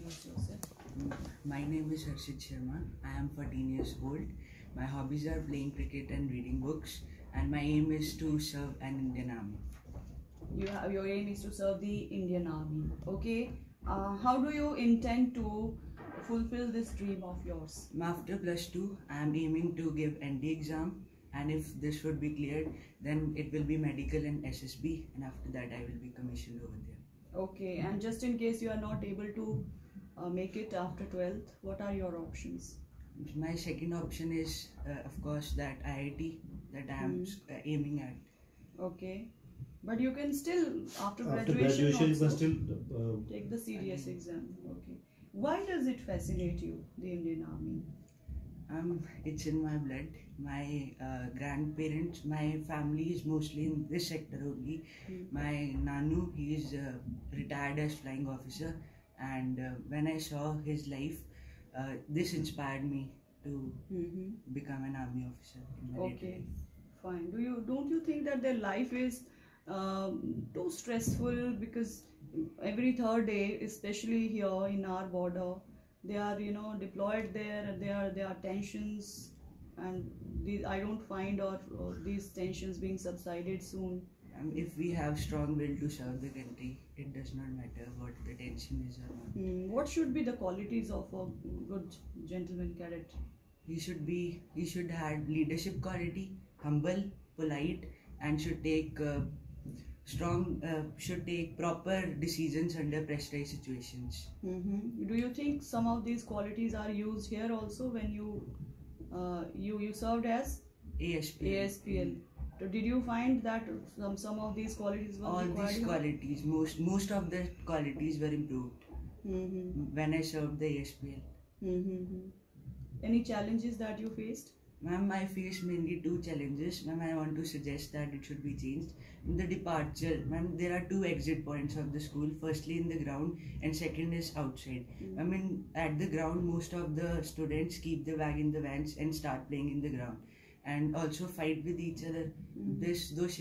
introduce yourself. My name is Harshit Sharma. I am 14 years old. My hobbies are playing cricket and reading books, and my aim is to serve an Indian army. Your aim is to serve the Indian Army. Okay. How do you intend to fulfill this dream of yours? After plus 2, I am aiming to give ND exam, and if this would be cleared, then it will be medical and SSB, and after that I will be commissioned over there. Okay. And just in case you are not able to make it after 12th, what are your options? My second option is, of course, that IIT that I am aiming at. Okay. But you can still, after After graduation graduation, you can also still take the serious exam. Okay. Why does it fascinate you, the Indian Army? It's in my blood. My grandparents, my family is mostly in this sector only. My nanu, he is retired as flying officer, and when I saw his life, this inspired me to become an army officer in my later Okay, life. fine. Don't you think that their life is too stressful, because every third day, especially here in our border, they are deployed there, and there are tensions, and I don't find or these tensions being subsided soon. If we have strong will to serve the country, it does not matter what the tension is or not. What should be the qualities of a good gentleman cadet? He should have leadership quality, humble, polite, and should take proper decisions under pressurized situations. Do you think some of these qualities are used here also when you served as ASPL? So did you find that some of these qualities were All required these here? qualities, most of the qualities were improved when I served the ASPL. Any challenges that you faced? Ma'am, I faced mainly two challenges. Ma'am, I want to suggest that it should be changed. In the departure, ma'am, there are two exit points of the school. Firstly in the ground, and second is outside. I mean, at the ground, most of the students keep the bag in the vans and start playing in the ground, and also fight with each other. Those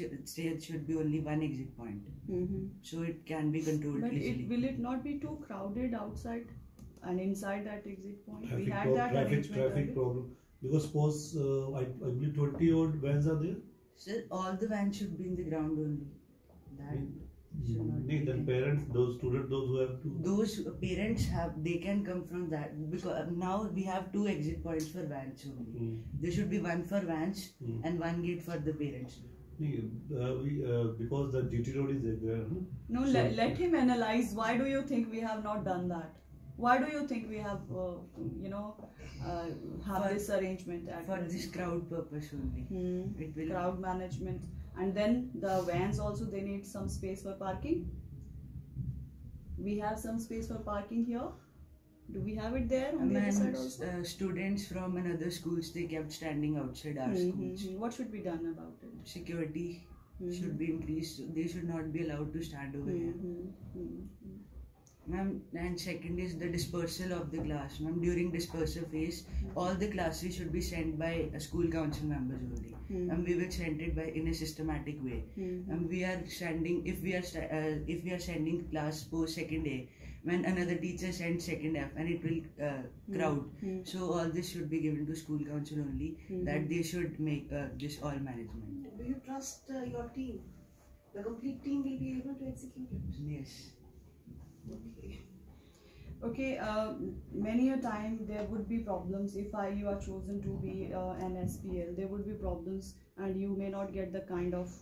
should be only one exit point, so it can be controlled But easily. will it not be too crowded outside and inside that exit point? We traffic, had that arrangement earlier. traffic problem. Because suppose I believe 20 odd vans are there. Sir, all the vans should be in the ground only. That should not be Then taken. parents, those students, those who have to. Those parents they can come from that, because now we have two exit points for vans only. There should be one for vans and one gate for the parents. Because the duty road is there. No, let him analyze. Why do you think we have not done that? Why do you think we have, have this arrangement at For present? this crowd purpose only. It will. Crowd management, and then the vans also, they need some space for parking. We have some space for parking here. Do we have it there on the other side also? Students from another schools, they kept standing outside our schools. What should be done about it? Security should be increased. They should not be allowed to stand over here. Ma'am, and second is the dispersal of the class. Ma'am, during dispersal phase, all the classes should be sent by school council members only. And we will send it in a systematic way. And we are sending, if we are sending class post second A, when another teacher sends second F, and it will crowd. So all this should be given to school council only, that they should make this all management. Do you trust your team? The complete team will be able to execute it? Yes. Okay, many a time there would be problems if you are chosen to be an SPL. There would be problems, and you may not get the kind of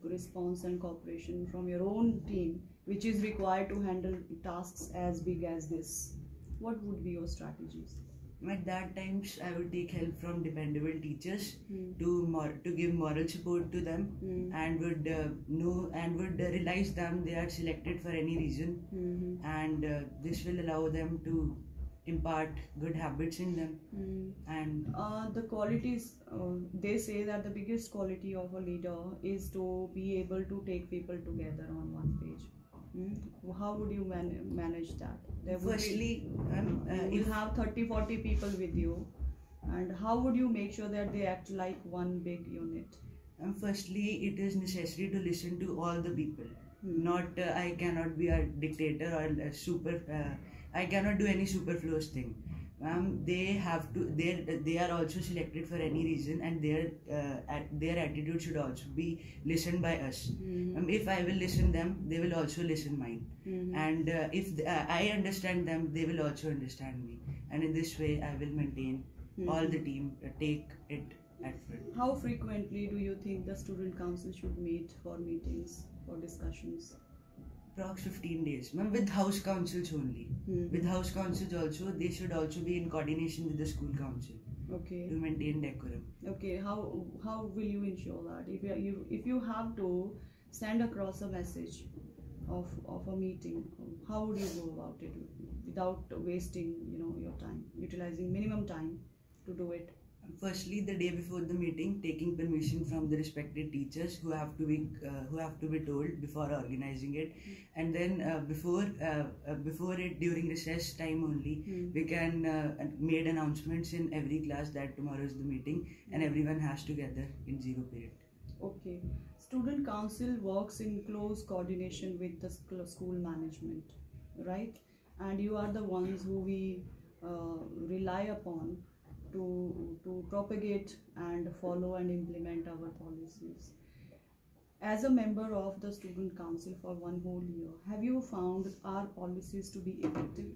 response and cooperation from your own team, which is required to handle tasks as big as this. What would be your strategies? At that times, I would take help from dependable teachers to give moral support to them, and would realize them they are selected for any reason, and this will allow them to impart good habits in them. And the qualities, they say that the biggest quality of a leader is to be able to take people together on one page. How would you manage that? Firstly, you have 30-40 people with you, and how would you make sure that they act like one big unit? Firstly, it is necessary to listen to all the people. Not I cannot be a dictator or a super I cannot do any superfluous thing. They have to. They are also selected for any reason, and their attitude should also be listened by us. If I will listen them, they will also listen mine. And if I understand them, they will also understand me. And in this way, I will maintain all the team take it at front. How frequently do you think the student council should meet for meetings, for discussions? Approx 15 days. Ma'am, with house councils only. With house councils also, they should also be in coordination with the school council Okay. to maintain decorum. Okay. How will you ensure that if you have to send across a message of a meeting, how would you go about it without wasting your time, utilizing minimum time to do it? Firstly, the day before the meeting, taking permission from the respected teachers who have to be told before organizing it, and then before it, during recess time only, we can made announcements in every class that tomorrow is the meeting and everyone has to gather in 0 period. Okay. Student council works in close coordination with the school management, right? And you are the ones who we rely upon to propagate and follow and implement our policies. As a member of the student council for one whole year, have you found our policies to be effective?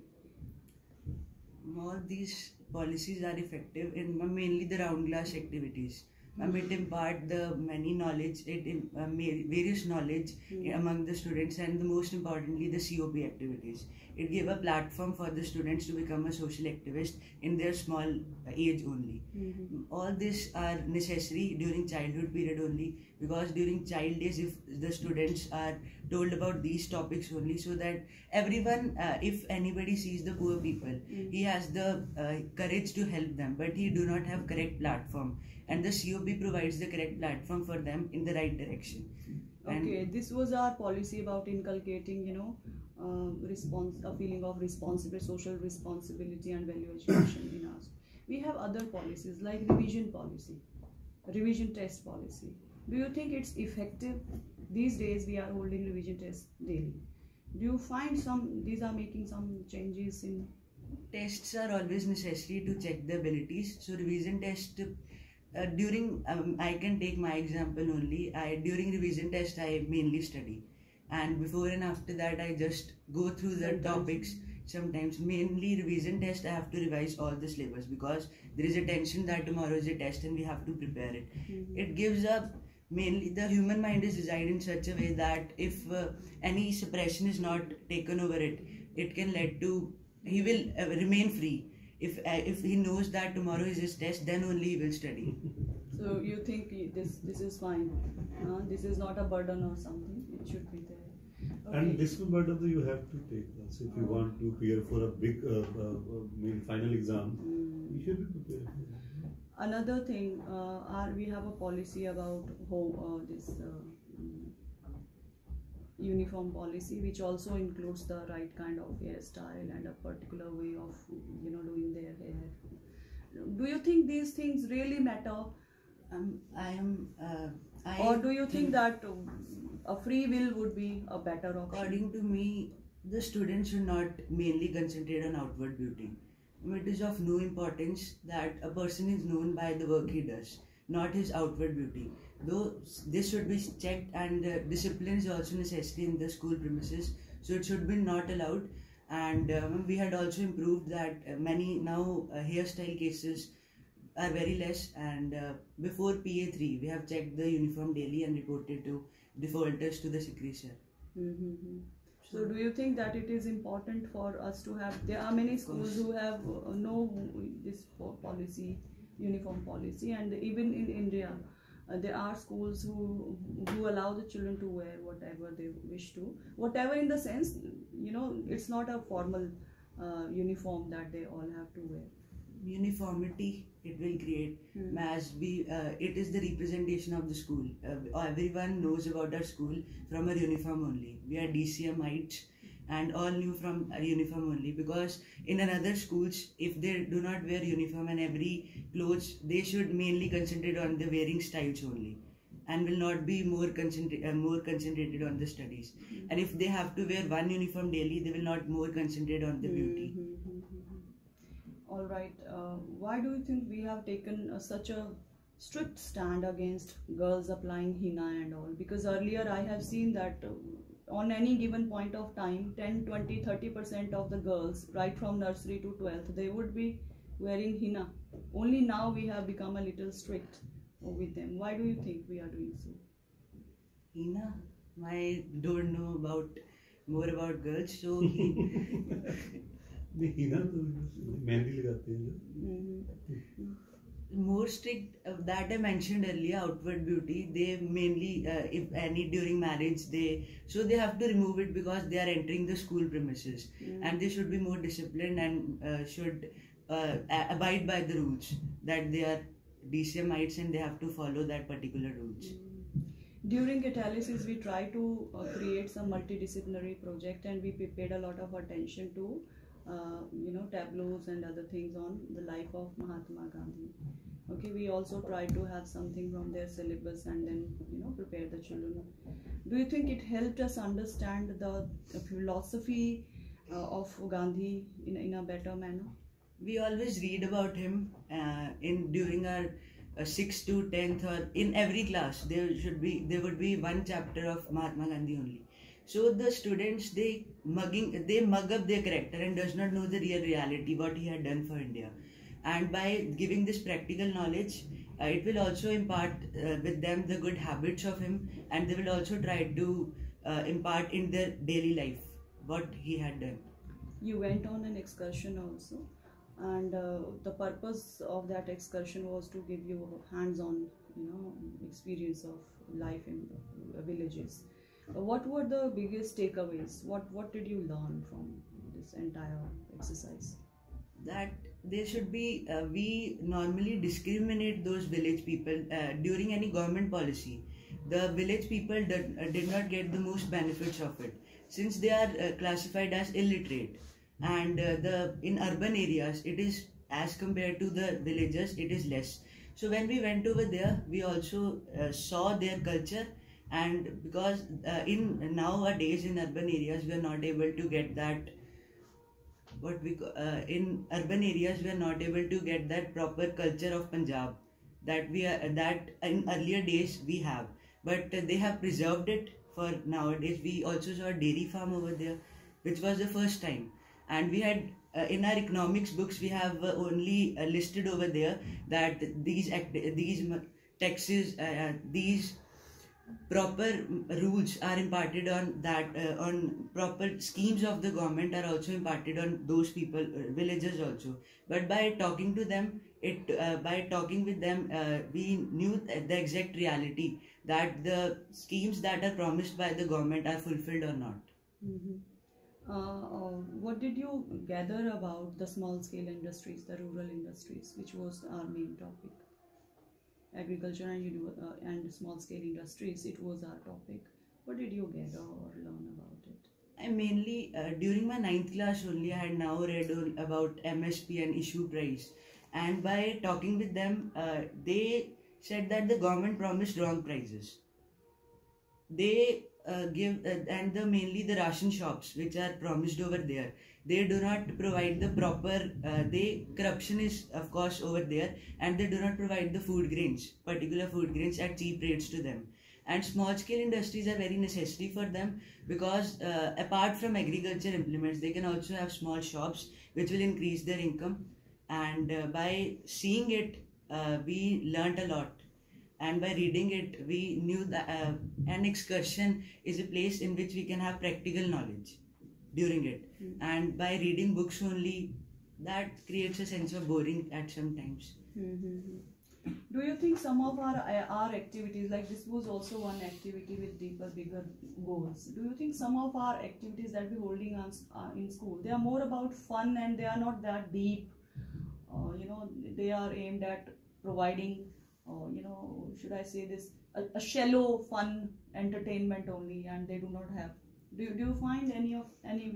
All these policies are effective in mainly the round glass activities. It impart the many knowledge, various knowledge among the students, and the most importantly the COP activities. It gave a platform for the students to become a social activist in their small age only. All these are necessary during childhood period only, because during child days, if the students are told about these topics only, so that everyone, if anybody sees the poor people, he has the courage to help them, but he do not have correct platform, and the COP provides the correct platform for them in the right direction. Okay, this was our policy about inculcating, a feeling of responsibility, social responsibility and value education in us. We have other policies like revision policy, revision test policy. Do you think it's effective? These days we are holding revision tests daily. Do you find these are making some changes in? Tests are always necessary to check the abilities. So revision test, I can take my example only. During revision test I mainly study, and before and after that I just go through the topics. Sometimes mainly revision test I have to revise all the syllabus, because there is a tension that tomorrow is a test and we have to prepare it. It gives up. Mainly the human mind is designed in such a way that if any suppression is not taken over it, it can lead to, he will remain free. If he knows that tomorrow is his test, then only he will study. So you think this is fine? This is not a burden or something. It should be there. Okay. And this burden you have to take. So if you want to appear for a big final exam, you should be prepared. Another thing, we have a policy about uniform policy, which also includes the right kind of hairstyle and a particular way of doing their hair. Do you think these things really matter? Or do you think that a free will would be a better option? According to me, the students should not mainly concentrate on outward beauty. It is of no importance that a person is known by the work he does, not his outward beauty. Though this should be checked, and discipline is also necessary in the school premises, so it should be not allowed. And we had also improved that many now hairstyle cases are very less, and before PA3 we have checked the uniform daily and reported to defaulters to the secretary. So do you think that it is important for us to have, there are many schools who have this policy, uniform policy, and even in India there are schools who allow the children to wear whatever they wish to, whatever in the sense, it's not a formal uniform that they all have to wear. Uniformity it will create, as it is the representation of the school. Everyone knows about our school from our uniform only. We are DCMites and all knew from our uniform only, because in another schools, if they do not wear uniform and every clothes, they should mainly concentrate on the wearing styles only. and will not be more concentrated on the studies. And if they have to wear one uniform daily, they will not more concentrate on the beauty. All right. Why do you think we have taken such a strict stand against girls applying henna and all? Because earlier I have seen that on any given point of time, 10, 20, 30% of the girls, right from nursery to 12th, they would be wearing henna. Only now we have become a little strict with them. Why do you think we are doing so? Hina, I don't know more about girls, so नहीं हिना तो मेहंदी लगाते हैं जो more strict that I mentioned earlier, outward beauty. They mainly, if any during marriage, they have to remove it because they are entering the school premises, and they should be more disciplined and should abide by the rules that they are DCMites and they have to follow that particular rules. During catalysis, we try to create some multidisciplinary project, and we paid a lot of attention to tableaus and other things on the life of Mahatma Gandhi. Okay, we also try to have something from their syllabus and then prepare the children. Do you think it helped us understand the philosophy of Gandhi in a better manner? We always read about him during our 6th to 10th, or in every class there would be one chapter of Mahatma Gandhi only. So the students they mug up their character and does not know the real reality what he had done for India. And by giving this practical knowledge, it will also impart with them the good habits of him, and they will also try to impart in their daily life what he had done. You went on an excursion also, and the purpose of that excursion was to give you a hands-on experience of life in the villages. What were the biggest takeaways? What did you learn from this entire exercise? That there should be, we normally discriminate those village people during any government policy. The village people did not get the most benefits of it, since they are classified as illiterate. And in urban areas, it is, as compared to the villages, it is less. So when we went over there, we also saw their culture. And because in nowadays in urban areas we are not able to get that in urban areas we are not able to get that proper culture of Punjab that in earlier days we have, but they have preserved it for nowadays. We also saw a dairy farm over there, which was the first time, and we had in our economics books we have only listed over there that these taxes, these proper rules are imparted on that, on proper schemes of the government are also imparted on those people, villagers also. But by talking to them, by talking with them, we knew the exact reality that the schemes that are promised by the government are fulfilled or not. What did you gather about the small scale industries, the rural industries, which was our main topic? Agriculture and small scale industries, it was our topic. What did you gather or learn about it? I mainly, during my 9th class only, I had now read about MSP and issue price. And by talking with them, they said that the government promised wrong prices. They mainly the ration shops which are promised over there, they do not provide the proper, corruption is of course over there, and they do not provide the particular food grains at cheap rates to them. And small scale industries are very necessary for them because apart from agriculture implements, they can also have small shops which will increase their income. And by seeing it, we learnt a lot. And by reading it, we knew that an excursion is a place in which we can have practical knowledge during it. And by reading books only, that creates a sense of boring at some times. Do you think some of our activities, like this was also one activity with deeper, bigger goals. Do you think some of our activities that we're holding on in school, they are more about fun and they are not that deep? They are aimed at providing, should I say this, a shallow fun entertainment only, and they do not have. Do you find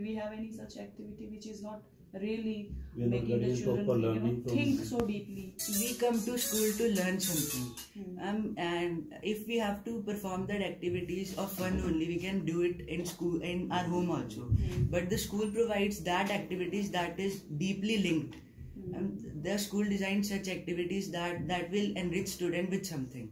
we have any such activity which is not really We are not making the getting children proper learning from think so deeply. We come to school to learn something, and if we have to perform that activities of fun only, we can do it in school, in our home also. But the school provides that activities that is deeply linked. The school designs such activities that will enrich student with something,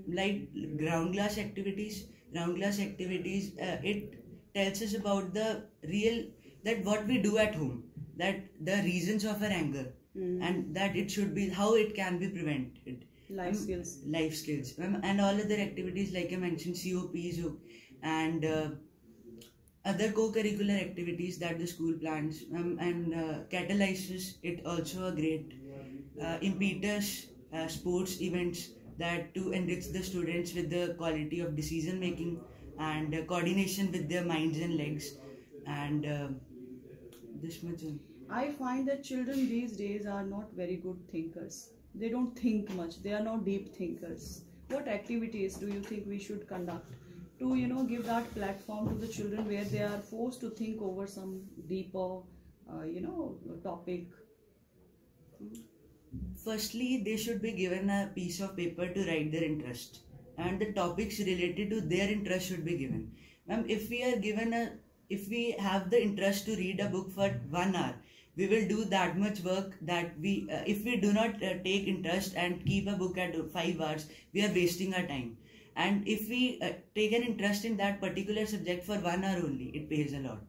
like ground glass activities. It tells us about the real, that what we do at home, that the reasons of our anger, and that it should be how it can be prevented. Life skills. Life skills. And all other activities like I mentioned, COPs, and other co-curricular activities that the school plans, and catalyzes it also a great impetus, sports events that to enrich the students with the quality of decision making and coordination with their minds and legs, and this much. I find that children these days are not very good thinkers. They don't think much. They are not deep thinkers. What activities do you think we should conduct to, give that platform to the children where they are forced to think over some deeper, topic? Firstly, they should be given a piece of paper to write their interest, and the topics related to their interest should be given. Ma'am, if we have the interest to read a book for 1 hour, we will do that much work that if we do not take interest and keep a book at 5 hours, we are wasting our time. And if we take an interest in that particular subject for 1 hour only, it pays a lot.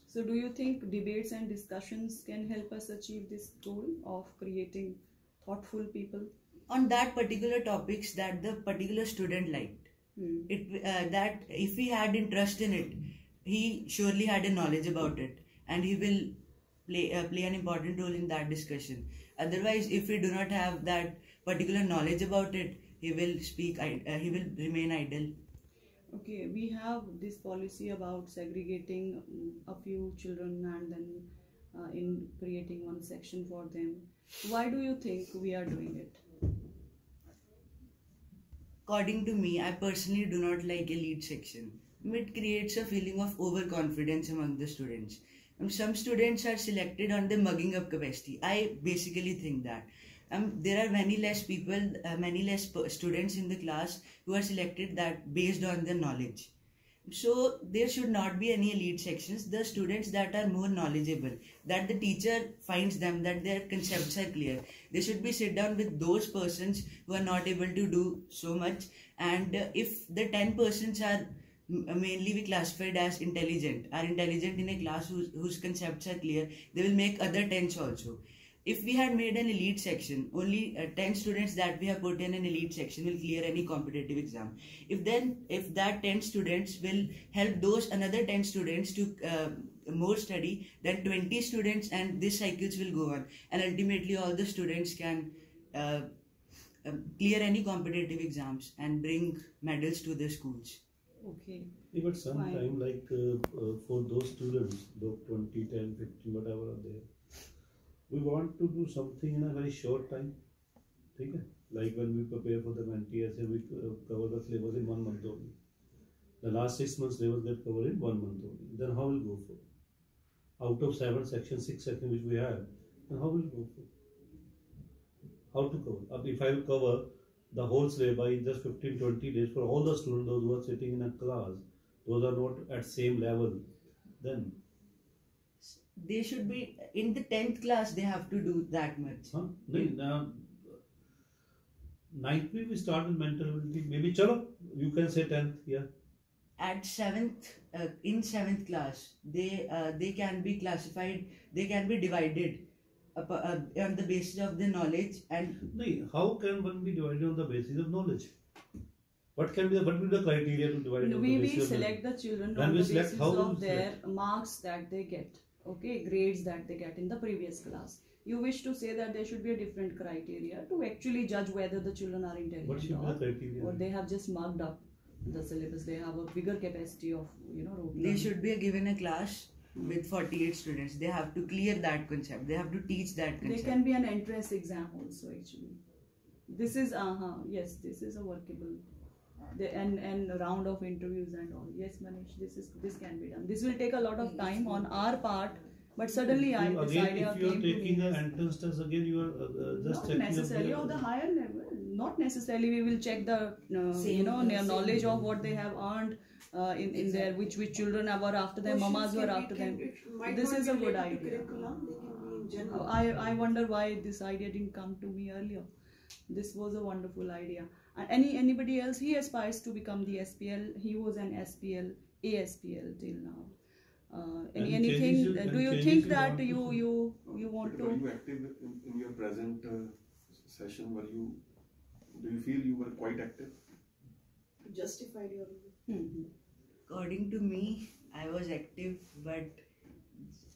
So do you think debates and discussions can help us achieve this goal of creating thoughtful people? On that particular topics that the particular student liked, that if he had interest in it, he surely had a knowledge about it, and he will play an important role in that discussion. Otherwise, if we do not have that particular knowledge about it, he will remain idle. Okay, we have this policy about segregating a few children and then in creating one section for them. Why do you think we are doing it? According to me, I personally do not like a lead section. It creates a feeling of overconfidence among the students. Some students are selected on the mugging up capacity. I basically think that. There are many less students in the class who are selected that based on their knowledge. So there should not be any elite sections. The students that are more knowledgeable, that the teacher finds them, that their concepts are clear, they should be sit down with those persons who are not able to do so much. And if the 10 persons are mainly be classified as intelligent, in a class whose concepts are clear, they will make other 10s also. If we had made an elite section, only 10 students that we have put in an elite section will clear any competitive exam. If that 10 students will help those another 10 students to more study, then 20 students, and this cycles will go on, and ultimately all the students can clear any competitive exams and bring medals to their schools. Okay. Yeah, but sometime for those students, those 20, 10, 15, whatever are there, we want to do something in a very short time. Okay? Like when we prepare for the MTSA, we cover the syllabus in 1 month only. The last 6 months syllabus get covered in 1 month only. Then how will go for? Out of 7 sections, 6 sections which we have, then how will go for? How to cover? If I will cover the whole syllabus in just 15-20 days for all the students, those who are sitting in a class, those are not at same level, then they should be in the 10th class, they have to do that much. Huh? No, 9th we started mental ability. Maybe chalo, you can say 10th, yeah. At 7th, in 7th class, they can be classified, they can be divided on the basis of the knowledge. And no, how can one be divided on the basis of knowledge? What will be the criteria to divide it on the basis of knowledge? We select the children on the basis of their marks that they get. Okay, grades that they get in the previous class. You wish to say that there should be a different criteria to actually judge whether the children are intelligent what should be the criteria? Or they have just mugged up the syllabus. They have a bigger capacity of rote they should be given a class with 48 students. They have to clear that concept. They have to teach that concept. There can be an entrance exam also actually. This is yes, this is a workable. And a round of interviews and all. Yes, Manish, this can be done. This will take a lot of time on our part But suddenly this again, idea if you are came to me. taking an entrance test again, you are just Not checking necessarily up of the higher level. Not necessarily. We will check the their knowledge of what they have earned in their which children were after them, mamas were after them. This is a good idea. I wonder why this idea didn't come to me earlier. This was a wonderful idea. And anybody else? He aspires to become the SPL. He was an SPL, ASPL till now. Anything? Do you think that you want to? Were you active in your present session? Do you feel you were quite active? Justified your According to me, I was active, but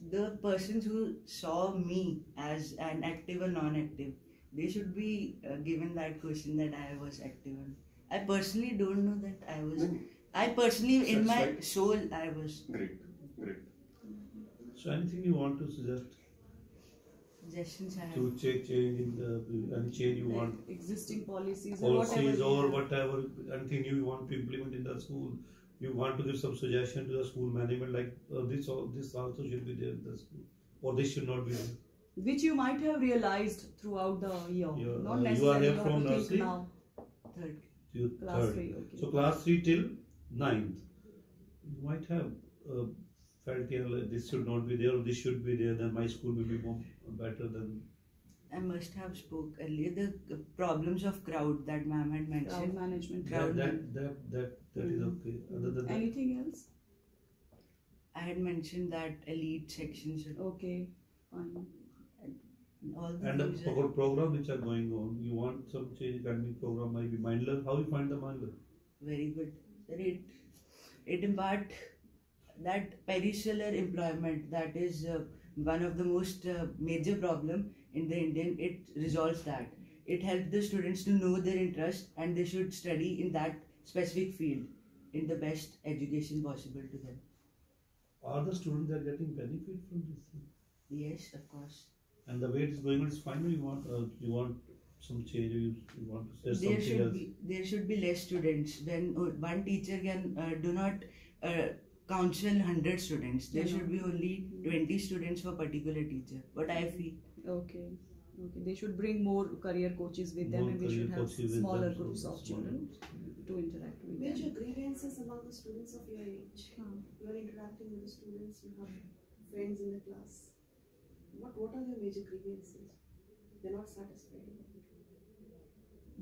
the persons who saw me as an active or non-active, they should be given that question that I was active. I personally don't know that I was. I personally, in my soul, I was. Great. So anything you want to suggest? Suggestions I have. To change in the any change you want, Existing policies or whatever. whatever, anything you want to implement in the school. You want to give some suggestion to the school management, like this also should be there in the school, or this should not be there. Which you might have realized throughout the year. Not you necessarily are here you from have to think nursery? now. Third. Class Third. 3, okay. So class 3 till 9th. You might have felt like this should not be there, or this should be there, then my school will be more better than. I must have spoke earlier. The problems of crowd that ma'am had mentioned. Crowd management. That is okay. Other than that, Anything else? I had mentioned that elite section should. Okay, fine. All the and the things are- program which are going on, you want some change academic program, maybe Mindler. How you find the Mindler? Very good. It impart that perishalar employment that is one of the most major problem in the Indian. It resolves that. It helps the students to know their interest and they should study in that specific field in the best education possible to them. Are the students that getting benefit from this thing? Yes, of course. And the way it is going on is fine, or you want some change, or you want to say something else? There should be less students. Then one teacher can do not counsel 100 students. There should be only 20 students for particular teacher. What I feel. Okay. They should bring more career coaches with them, More and we career should have coaches with smaller them, so groups of smaller children groups. to interact with Major them. grievances among the students of your age. You are interacting with the students, you have friends in the class. What are their major grievances? They're not satisfied.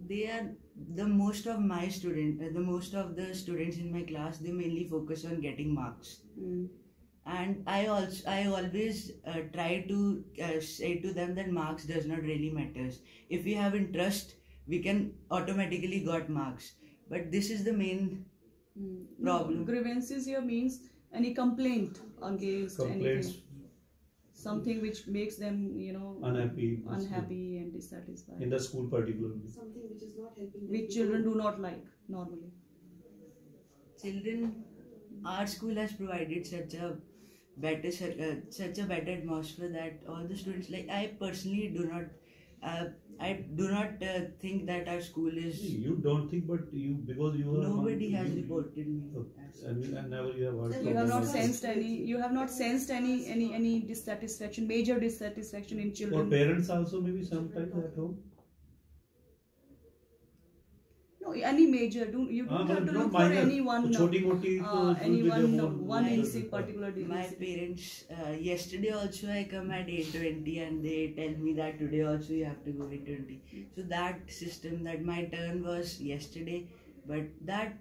They are the most of my students, the most of the students in my class, they mainly focus on getting marks. And I always try to say to them that marks does not really matters. If we have interest, we can automatically got marks. But this is the main problem. No, grievances here means any complaint against Complaints, anything, something which makes them, unhappy and dissatisfied, in the school particularly. Something which is not helping them. which children do not like normally. Children, our school has provided such a better atmosphere that all the students, like I personally do not think that our school is. You don't think, but because you are. Nobody has reported me. And never you have heard. You have not from sensed any dissatisfaction, major dissatisfaction in Or children. parents also maybe sometimes at home. No, any major. You don't have to look for anyone. One particular disease. My parents, yesterday also I come at 8:20 and they tell me that today also you have to go 8:20. So that system, that my turn was yesterday, but that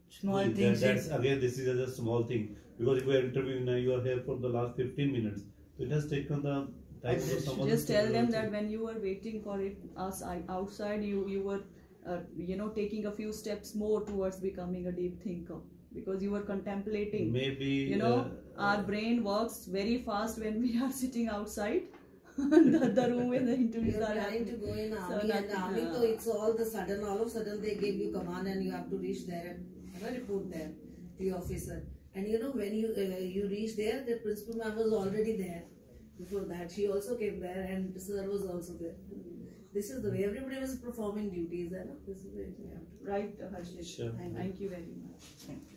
small things. That's again, this is a small thing, because if you are interviewing now, you are here for the last 15 minutes. So it has taken the time for someone. Just tell them that when you were waiting for us outside, you were taking a few steps more towards becoming a deep thinker, because you were contemplating. Maybe our brain works very fast when we are sitting outside the room where the interviews You're are planning happening. to go in army, So and nothing, army, so it's all of a sudden they give you command and you have to reach there and report there to your officer. And when you reach there, the principal ma'am was already there. Before that, she also came there, and the sir was also there. This is the way everybody was performing duties. This is the way we have to. Right, Harshit. Sure. Thank you very much. Thank you.